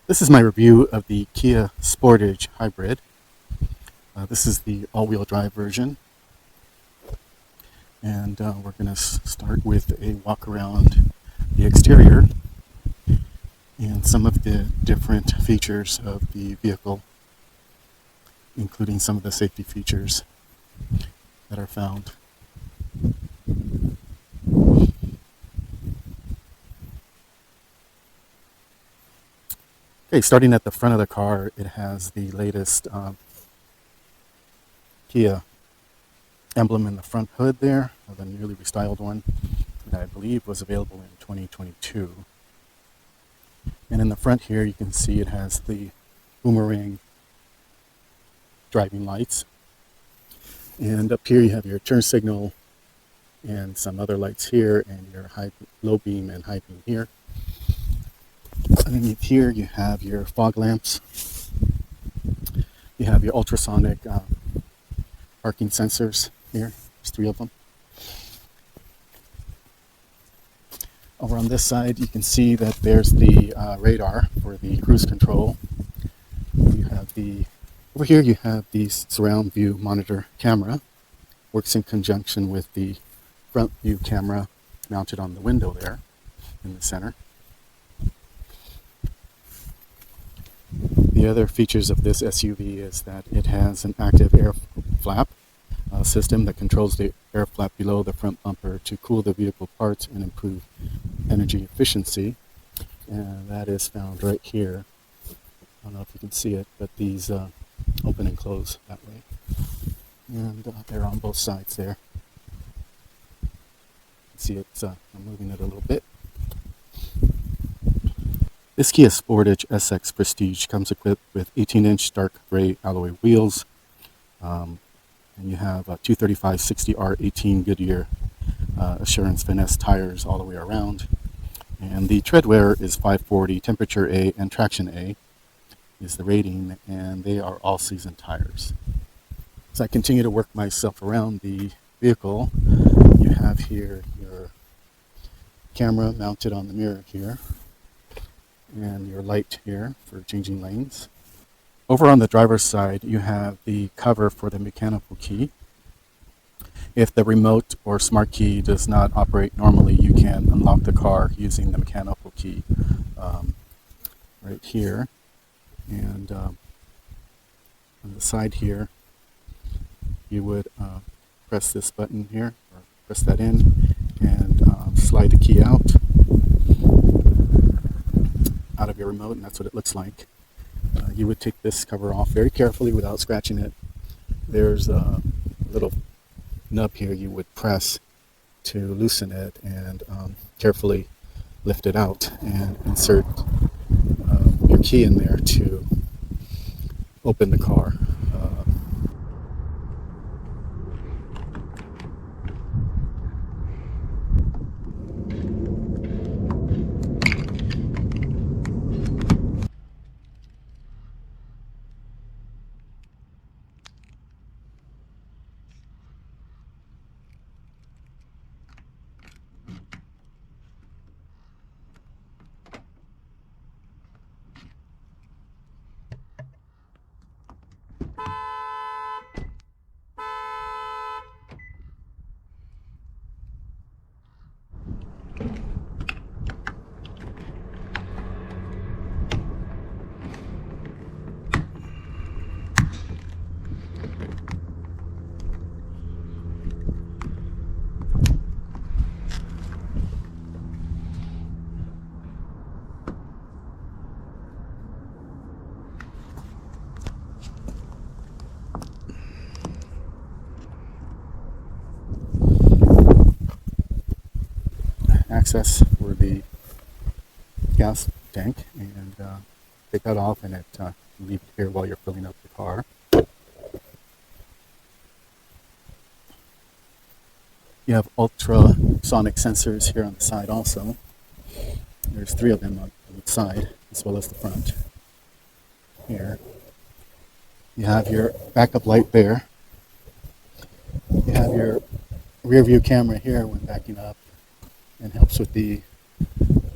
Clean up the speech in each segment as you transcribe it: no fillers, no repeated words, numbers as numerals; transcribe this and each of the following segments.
This is my review of the Kia Sportage Hybrid. This is the all-wheel drive version, and we're going to start with a walk around the exterior and some of the different features of the vehicle, including some of the safety features that are found. Okay, starting at the front of the car, it has the latest Kia emblem in the front hood there, of a newly restyled one that I believe was available in 2022. And in the front here, you can see it has the boomerang driving lights. And up here you have your turn signal and some other lights here, and your low beam and high beam here. Underneath here you have your fog lamps. You have your ultrasonic parking sensors here. There's 3 of them. Over on this side you can see that there's the radar for the cruise control. Over here you have the surround view monitor camera. Works in conjunction with the front view camera mounted on the window there in the center. The other features of this SUV is that it has an active air flap system that controls the air flap below the front bumper to cool the vehicle parts and improve energy efficiency. And that is found right here. I don't know if you can see it, but these open and close that way. And they're on both sides there. You can see it's, I'm moving it a little bit. This Kia Sportage SX Prestige comes equipped with 18-inch dark gray alloy wheels, and you have 235/60R18 Goodyear Assurance Finesse tires all the way around. And the tread wear is 540, temperature A and traction A is the rating, and they are all-season tires. As I continue to work myself around the vehicle, you have here your camera mounted on the mirror here, and your light here for changing lanes. Over on the driver's side, you have the cover for the mechanical key. If the remote or smart key does not operate normally, you can unlock the car using the mechanical key right here. And on the side here, you would press this button here, or press that in, and slide the key out of your remote, and that's what it looks like. You would take this cover off very carefully without scratching it. There's a little nub here you would press to loosen it, and carefully lift it out and insert your key in there to open the car. Access for the gas tank, and take that off, and leave it here while you're filling up the car. You have ultrasonic sensors here on the side also. There's 3 of them on each side, as well as the front here. You have your backup light there. You have your rear view camera here when backing up, and helps with the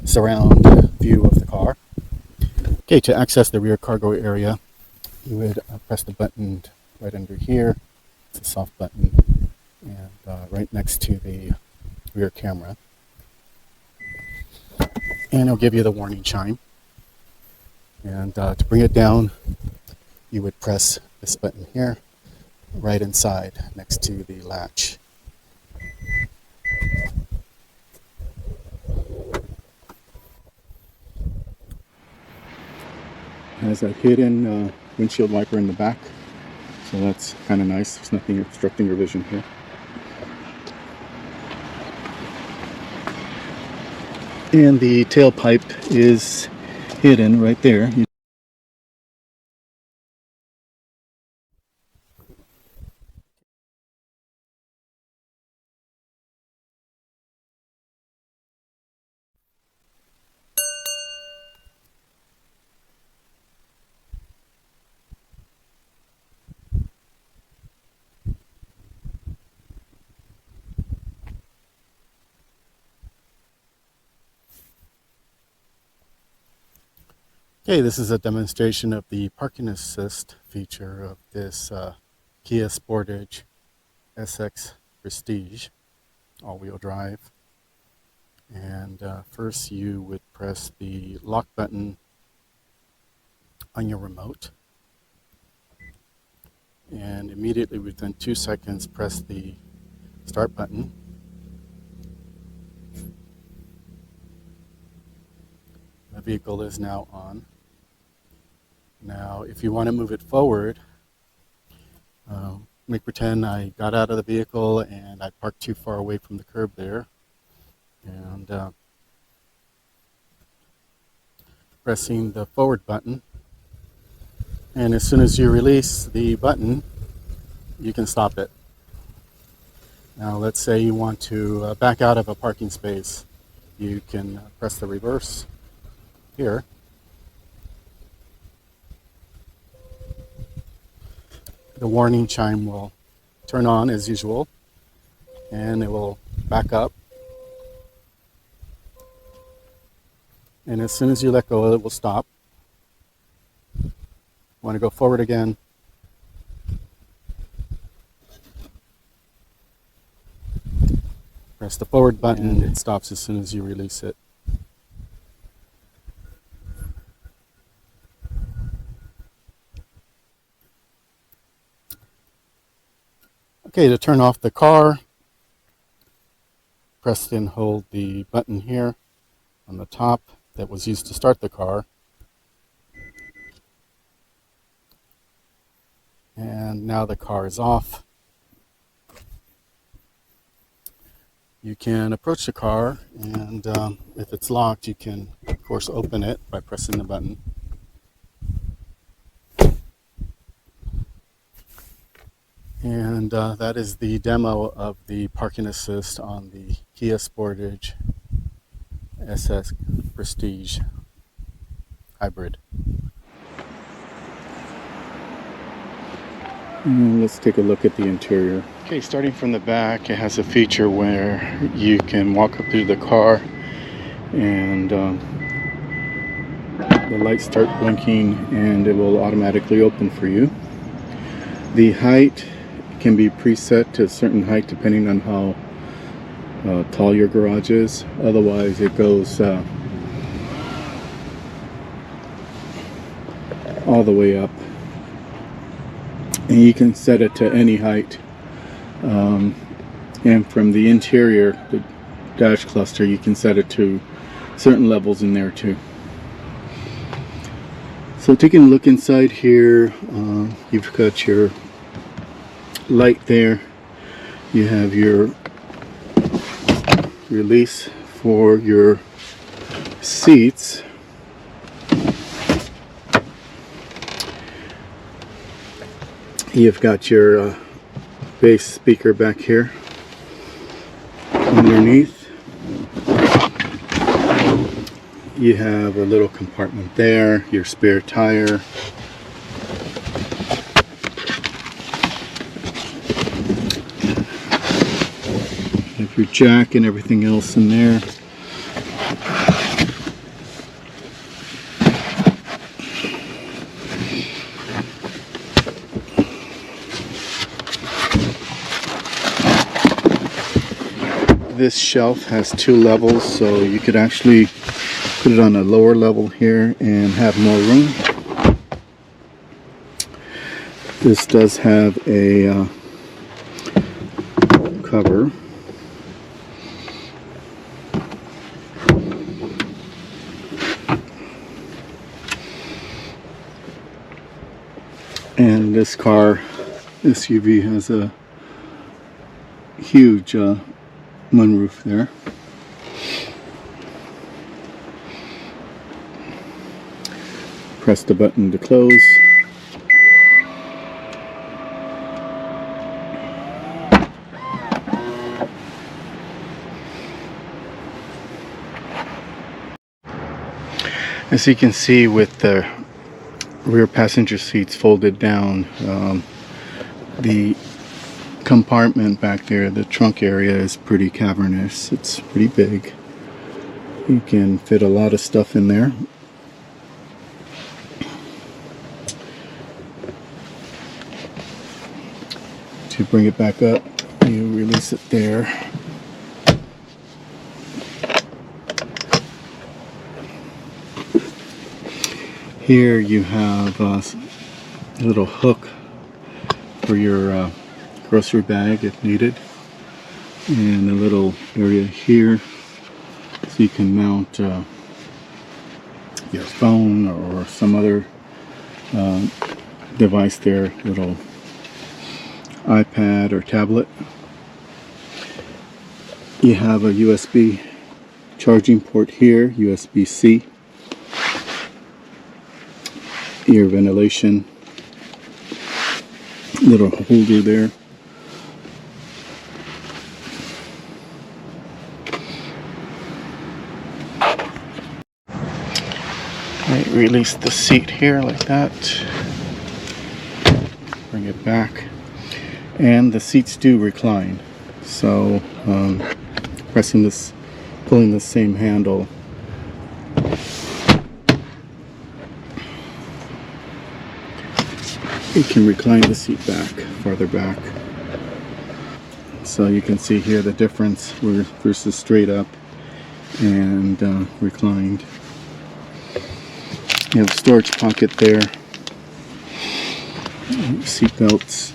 surround view of the car. Okay, to access the rear cargo area, you would press the button right under here. It's a soft button, and right next to the rear camera. And it'll give you the warning chime. And to bring it down, you would press this button here, right inside next to the latch. It has a hidden windshield wiper in the back, so that's kind of nice. There's nothing obstructing your vision here. And the tailpipe is hidden right there. Okay, this is a demonstration of the parking assist feature of this Kia Sportage SX Prestige all-wheel drive. And first you would press the lock button on your remote, and immediately within 2 seconds press the start button. The vehicle is now on. Now, if you want to move it forward, make pretend I got out of the vehicle and I parked too far away from the curb there. And pressing the forward button. And as soon as you release the button, you can stop it. Now, let's say you want to back out of a parking space. You can press the reverse here. The warning chime will turn on as usual, and it will back up. And as soon as you let go, it will stop. Want to go forward again. Press the forward button, and it stops as soon as you release it. Okay, to turn off the car, press and hold the button here on the top that was used to start the car. And now the car is off. You can approach the car, and if it's locked, you can, of course, open it by pressing the button. And that is the demo of the parking assist on the Kia Sportage SS Prestige Hybrid. Let's take a look at the interior. Okay, starting from the back, it has a feature where you can walk up to the car and the lights start blinking and it will automatically open for you. The height can be preset to a certain height depending on how tall your garage is. Otherwise it goes all the way up. And you can set it to any height. And from the interior, the dash cluster, you can set it to certain levels in there too. So taking a look inside here, you've got your light there. You have your release for your seats. You've got your bass speaker back here underneath. You have a little compartment there, your spare tire. You have your jack and everything else in there. This shelf has 2 levels, so you could actually put it on a lower level here and have more room. This does have a cover. And this SUV has a huge moonroof there. Press the button to close. As you can see, with the rear passenger seats folded down, the compartment back there, the trunk area, is pretty cavernous. It's pretty big. You can fit a lot of stuff in there. To bring it back up, you release it there. Here you have a little hook for your grocery bag if needed, and a little area here so you can mount your phone or some other device there, little iPad or tablet. You have a USB charging port here, USB-C. Your ventilation, little holder there. Right, release the seat here like that. Bring it back. And the seats do recline. So pulling the same handle, you can recline the seat back, farther back. So you can see here the difference versus straight up and reclined. You have a storage pocket there, seat belts,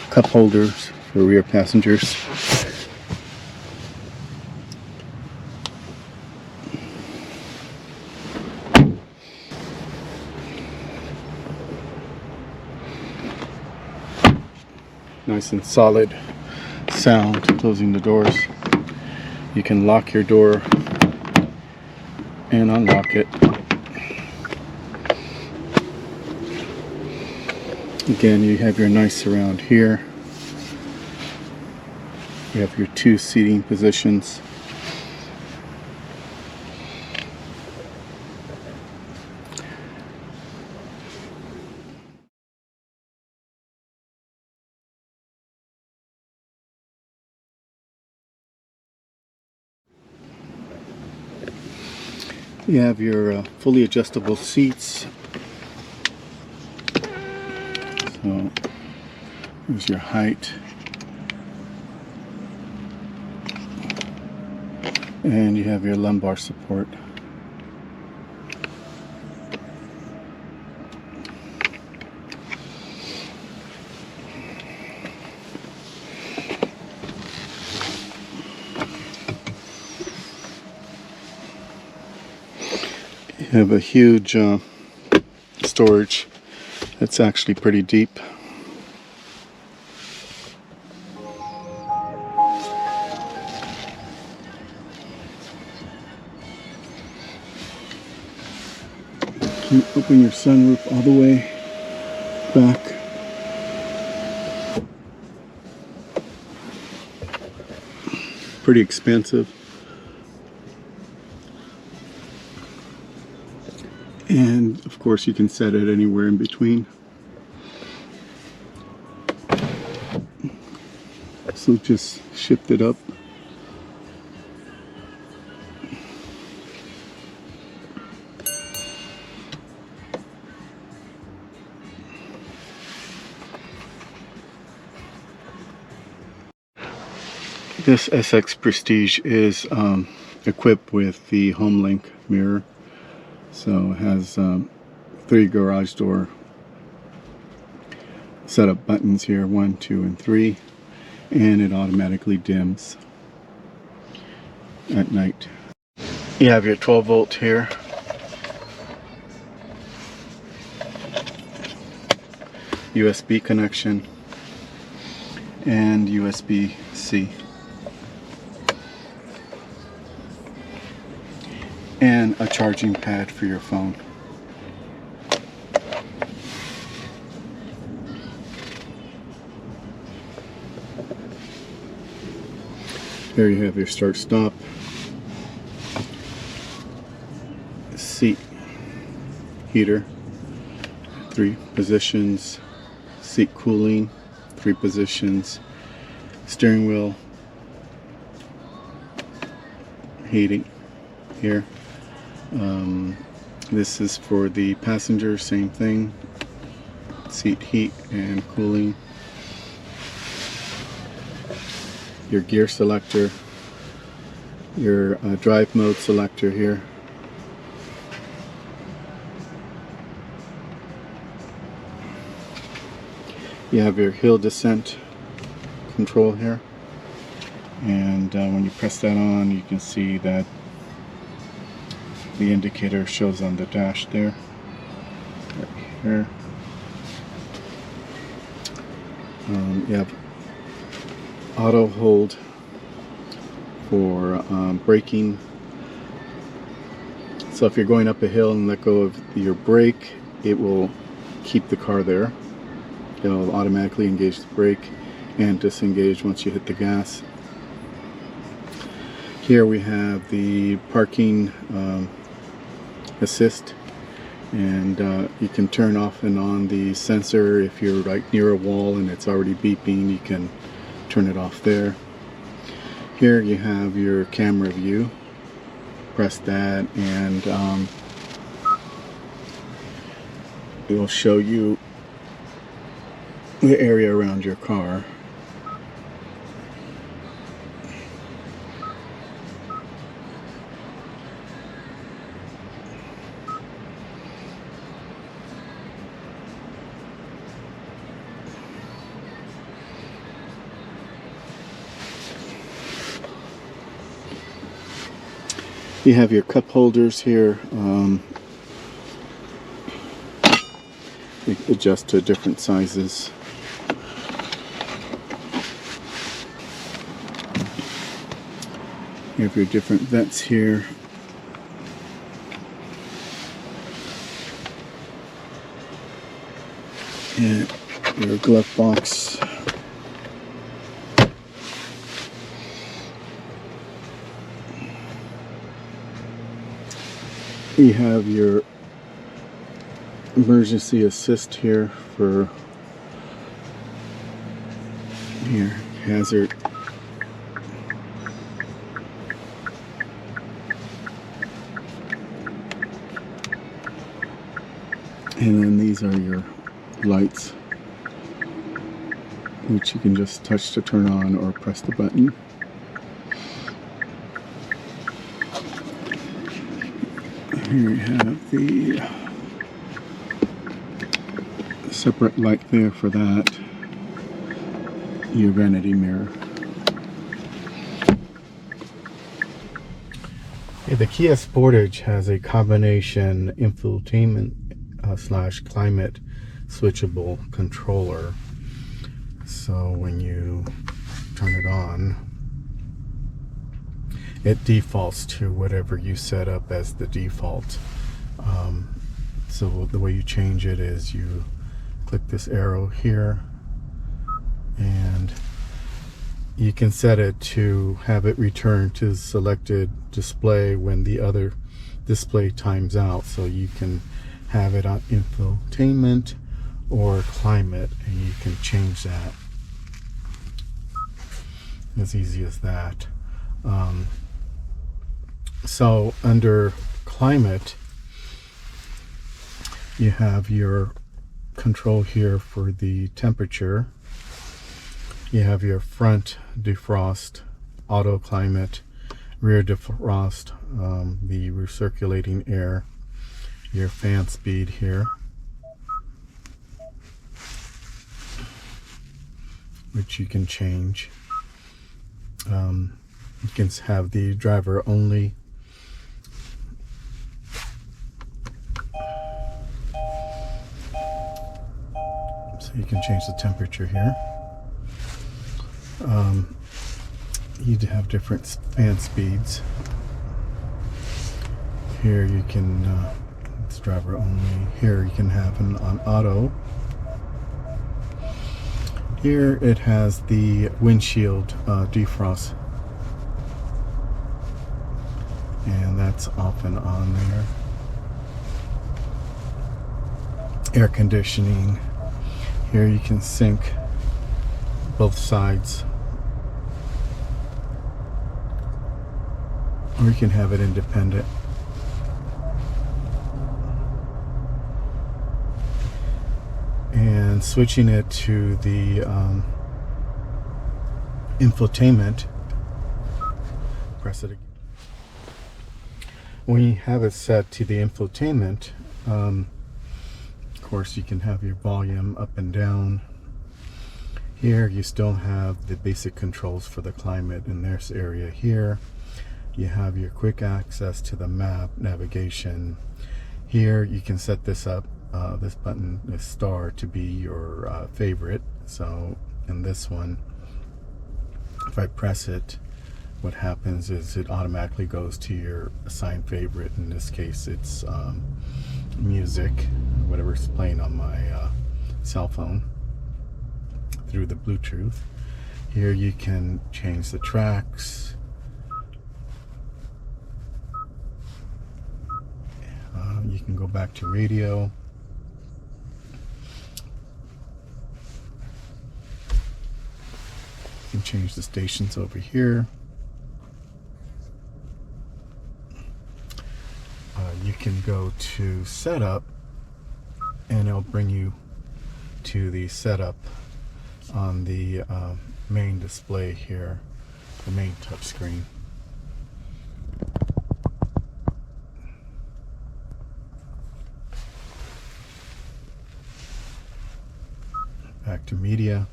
cup holders for rear passengers. Nice and solid sound closing the doors. You can lock your door and unlock it. Again, you have your nice surround here. You have your 2 seating positions. You have your fully adjustable seats. So there's your height. And you have your lumbar support. You have a huge storage that's actually pretty deep. You can open your sunroof all the way back. Pretty expansive. And of course you can set it anywhere in between. So just shift it up. This SX Prestige is equipped with the HomeLink mirror. So it has 3 garage door setup buttons here, 1, 2, and 3, and it automatically dims at night. You have your 12 volt here. USB connection and USB-C. And a charging pad for your phone. Here you have your start stop, seat heater, 3 positions, seat cooling, 3 positions, steering wheel heating here. This is for the passenger, same thing, seat heat and cooling. Your gear selector, your drive mode selector here. You have your hill descent control here, and when you press that on, you can see that the indicator shows on the dash there, right here. You have auto hold for braking. So if you're going up a hill and let go of your brake, it will keep the car there. It'll automatically engage the brake and disengage once you hit the gas. Here we have the parking assist, and you can turn off and on the sensor. If you're right near a wall and it's already beeping, you can turn it off there. Here you have your camera view. Press that and it will show you the area around your car. You have your cup holders here. You adjust to different sizes. You have your different vents here. And your glove box. You have your emergency assist here for your hazard. And then these are your lights, which you can just touch to turn on or press the button. Here we have the separate light there for that, your vanity mirror. The Kia Sportage has a combination infotainment slash climate switchable controller. So when you turn it on, it defaults to whatever you set up as the default. So the way you change it is you click this arrow here, and you can set it to have it return to the selected display when the other display times out. So you can have it on infotainment or climate, and you can change that as easy as that. So under climate, you have your control here for the temperature. You have your front defrost auto climate, rear defrost, the recirculating air, your fan speed here, which you can change. You can have the driver only. So you can change the temperature here. You have different fan speeds. Here you can, it's driver only. Here you can have an on auto. Here it has the windshield defrost, and that's off and on there. Air conditioning. Here you can sync both sides, or you can have it independent. And switching it to the infotainment, press it again. When you have it set to the infotainment, of course you can have your volume up and down. Here you still have the basic controls for the climate in this area. Here you have your quick access to the map, navigation. Here you can set this up, this button, this star, to be your favorite. So in this one, if I press it, what happens is it automatically goes to your assigned favorite. In this case it's music, whatever's playing on my cell phone through the Bluetooth. Here you can change the tracks. You can go back to radio. You can change the stations over here. You can go to setup, and it'll bring you to the setup on the main display here, the main touch screen. Back to media,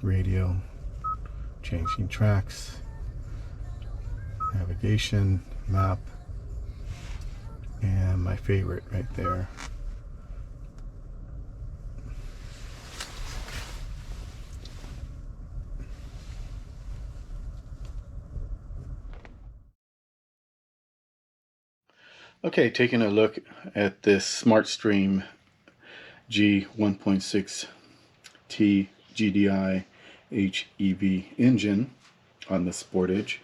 radio, changing tracks, navigation, map, and my favorite right there. Okay, taking a look at this SmartStream G 1.6T GDI HEV engine on the Sportage.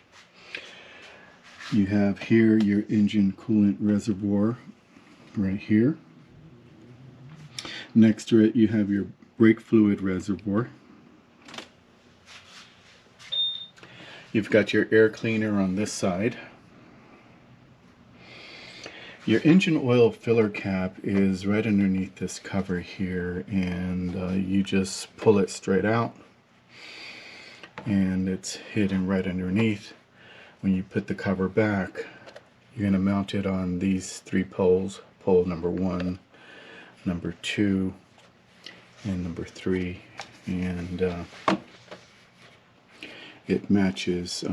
You have here your engine coolant reservoir right here. Next to it you have your brake fluid reservoir. You've got your air cleaner on this side. Your engine oil filler cap is right underneath this cover here, and you just pull it straight out and it's hidden right underneath. When you put the cover back, you're going to mount it on these three poles, pole number 1, number 2, and number 3, and it matches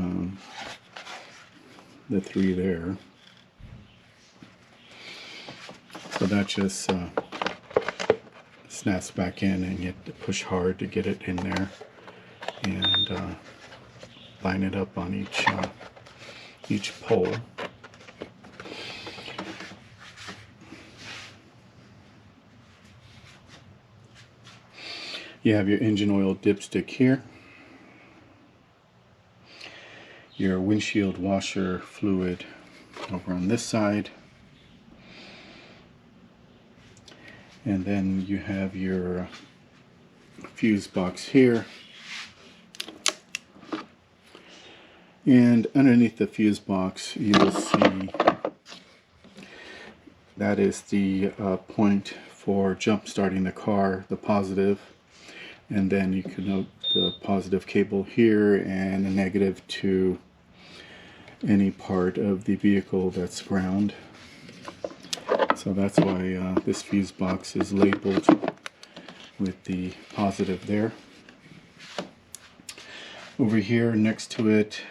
the 3 there. So that just snaps back in, and you have to push hard to get it in there, and line it up on each pole. You have your engine oil dipstick here, your windshield washer fluid over on this side, and then you have your fuse box here, and underneath the fuse box you will see that is the point for jump starting the car, the positive, and then you can note the positive cable here and a negative to any part of the vehicle that's ground. So that's why this fuse box is labeled with the positive there. Over here next to it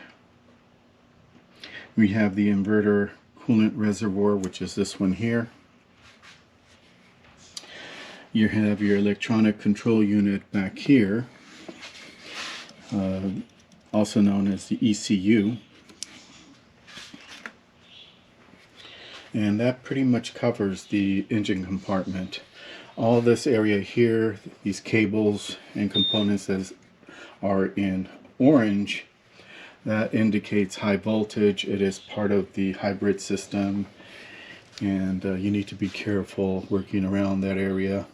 we have the inverter coolant reservoir, which is this one here. You have your electronic control unit back here, also known as the ECU. And that pretty much covers the engine compartment. All this area here, these cables and components that are in orange, that indicates high voltage. It is part of the hybrid system, and you need to be careful working around that area.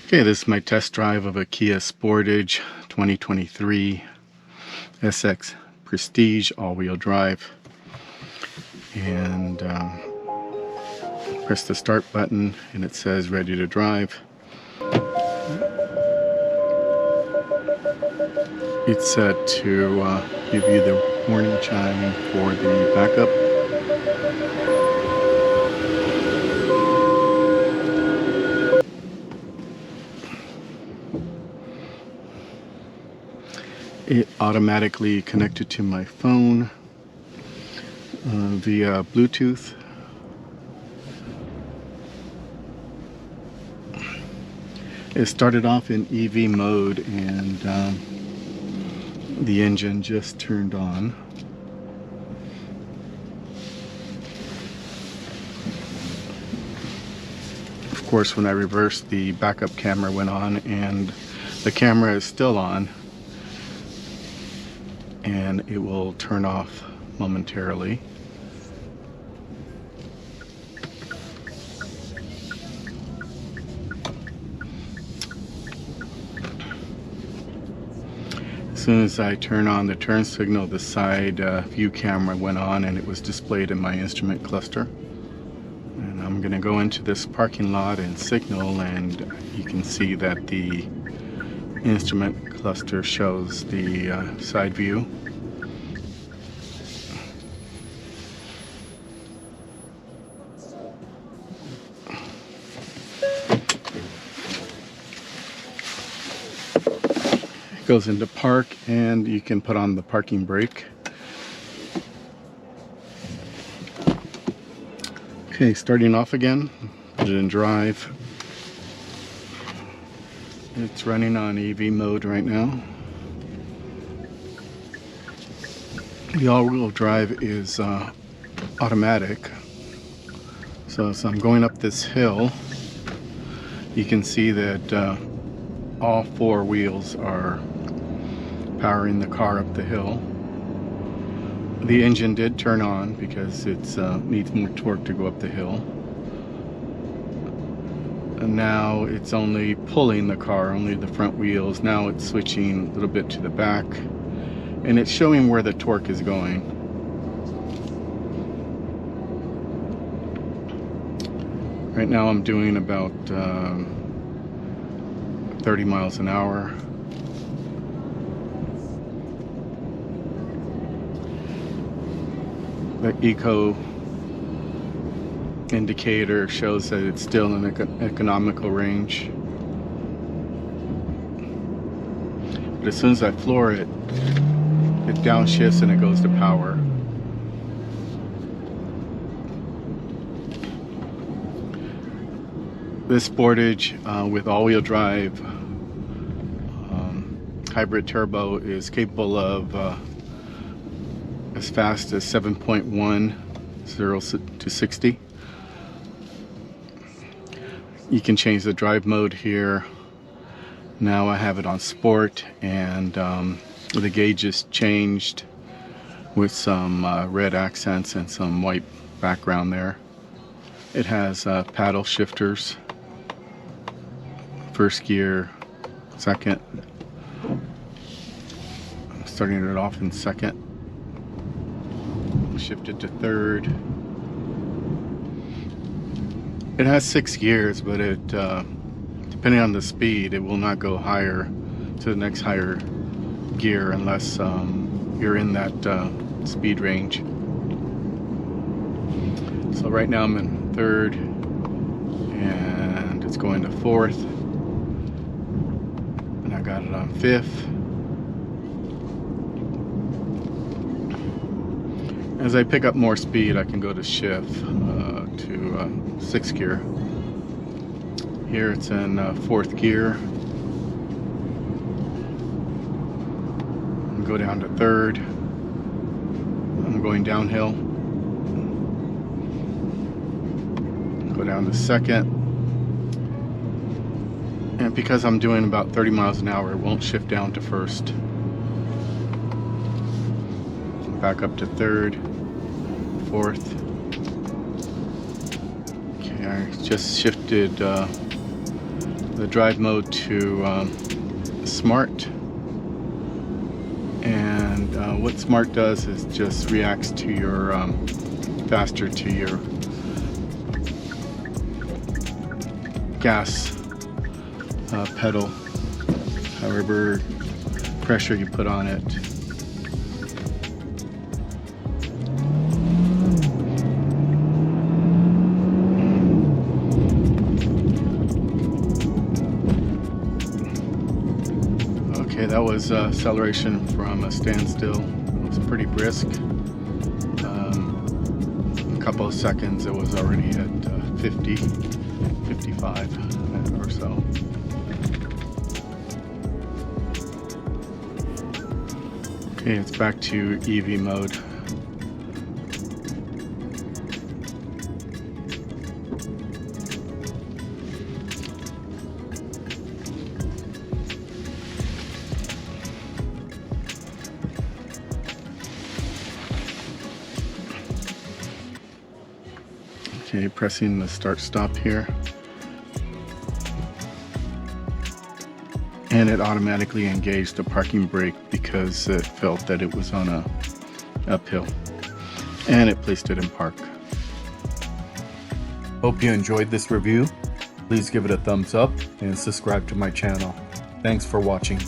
Okay, this is my test drive of a Kia Sportage 2023 SX Prestige all-wheel drive, and press the start button and it says ready to drive. It's set to give you the warning chime for the backup. It automatically connected to my phone via Bluetooth. It started off in EV mode, and the engine just turned on. Of course, when I reversed, the backup camera went on, and the camera is still on, and it will turn off momentarily. As soon as I turn on the turn signal, the side view camera went on and it was displayed in my instrument cluster. And I'm going to go into this parking lot and signal, and you can see that the instrument cluster shows the side view. It goes into park, and you can put on the parking brake. Okay, starting off again, put it in drive. It's running on EV mode right now. The all-wheel drive is automatic. So as I'm going up this hill, you can see that all four wheels are powering the car up the hill. The engine did turn on because it needs more torque to go up the hill. And now it's only pulling the car, only the front wheels. Now it's switching a little bit to the back, and it's showing where the torque is going. Right now I'm doing about 30 miles an hour. The eco indicator shows that it's still in economical range. But as soon as I floor it, it downshifts and it goes to power. This Sportage with all-wheel drive hybrid turbo is capable of as fast as 7.1 0 to 60. You can change the drive mode here. Now I have it on sport, and the gauge is changed with some red accents and some white background there. It has paddle shifters, first gear, second. I'm starting it off in second. Shift it to third. It has 6 gears, but it depending on the speed, it will not go higher to the next higher gear unless you're in that speed range. So right now I'm in third, and it's going to fourth, and I got it on fifth. As I pick up more speed, I can go to shift to sixth gear. Here it's in fourth gear. Go down to third. I'm going downhill. Go down to second. And because I'm doing about 30 miles an hour, it won't shift down to first. Back up to third, fourth. Okay, I just shifted the drive mode to Smart. And what Smart does is just reacts to your faster to your gas pedal, however pressure you put on it. Okay, that was acceleration from a standstill. It was pretty brisk. A couple of seconds, it was already at 50, 55 or so. Okay, it's back to EV mode. Okay, pressing the start stop here. And it automatically engaged the parking brake because it felt that it was on a uphill. And it placed it in park. Hope you enjoyed this review. Please give it a thumbs up and subscribe to my channel. Thanks for watching.